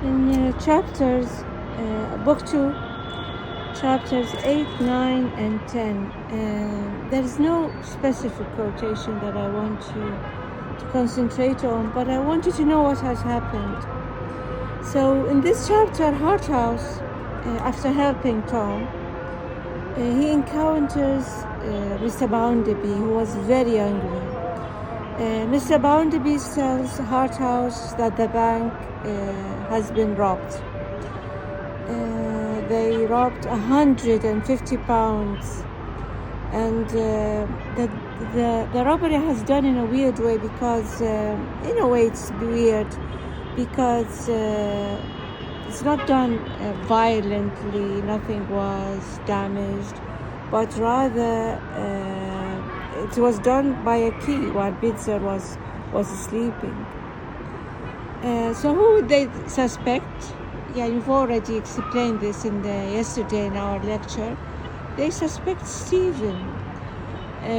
In book 2, chapters 8, 9, and 10, there is no specific quotation that I want you to concentrate on, but I want you to know what has happened. So in this chapter, Harthouse, after helping Tom, he encounters Mr. Bounderby, who was very angry. Mr. Bounderby tells Harthouse that the bank has been robbed. They robbed 150 pounds, and the robbery has done in a weird way because, in a way, it's weird because it's not done violently. Nothing was damaged, but rather it was done by a key while Bitzer was sleeping. So who would they suspect? Yeah, you've already explained this yesterday in our lecture. They suspect Stephen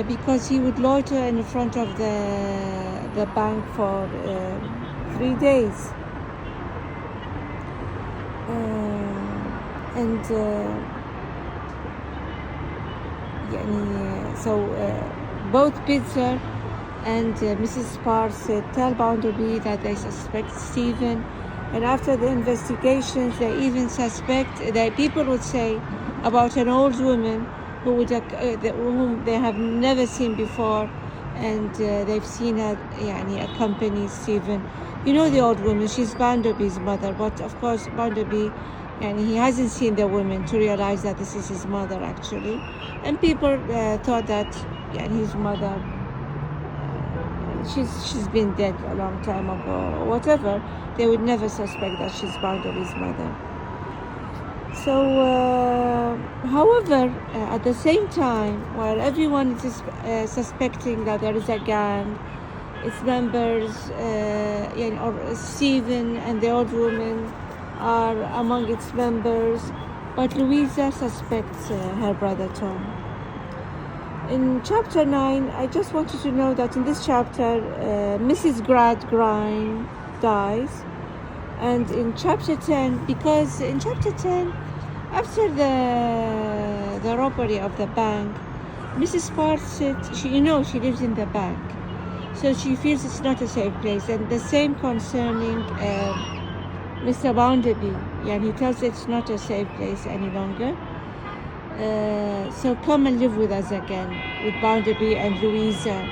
because he would loiter in front of the bank for 3 days. Both Bitzer and Mrs. Sparsit tell Bounderby that they suspect Stephen, and after the investigations, they even suspect that people would say about an old woman whom they have never seen before, and they've seen her accompany Stephen. You know the old woman, she's Bounderby's mother, but of course Bounderby, and he hasn't seen the woman to realize that this is his mother actually, and people thought that his mother, she's been dead a long time ago or whatever. They would never suspect that she's Bounderby's mother. So, however, at the same time, while everyone is suspecting that there is a gang, its members, or Stephen and the old woman are among its members, but Louisa suspects her brother Tom. In chapter 9, I just want you to know that in this chapter, Mrs. Gradgrind dies. And in chapter 10, because in chapter 10, after the robbery of the bank, Mrs. Sparsit, she lives in the bank. So she feels it's not a safe place. And the same concerning Mr. Bounderby. He tells it's not a safe place any longer. So come and live with us again, with Bounderby and Louisa.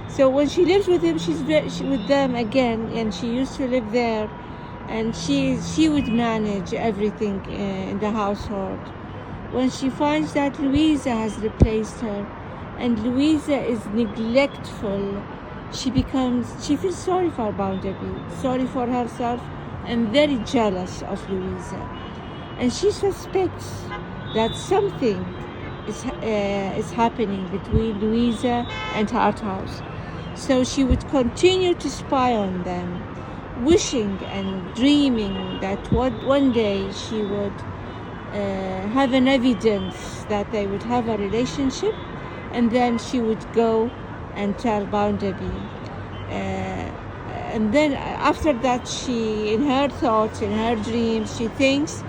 So when she lives with him, she's with them again, and she used to live there, and she would manage everything in the household. When she finds that Louisa has replaced her, and Louisa is neglectful, she feels sorry for Bounderby, sorry for herself, and very jealous of Louisa. And she suspects that something is happening between Louisa and Harthouse. So she would continue to spy on them, wishing and dreaming that one day she would have an evidence that they would have a relationship, and then she would go and tell Bounderby. And then after that, in her thoughts, in her dreams, she thinks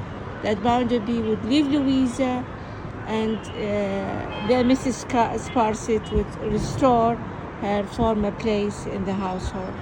that Bounderby would leave Louisa, and then Mrs. Sparsit would restore her former place in the household.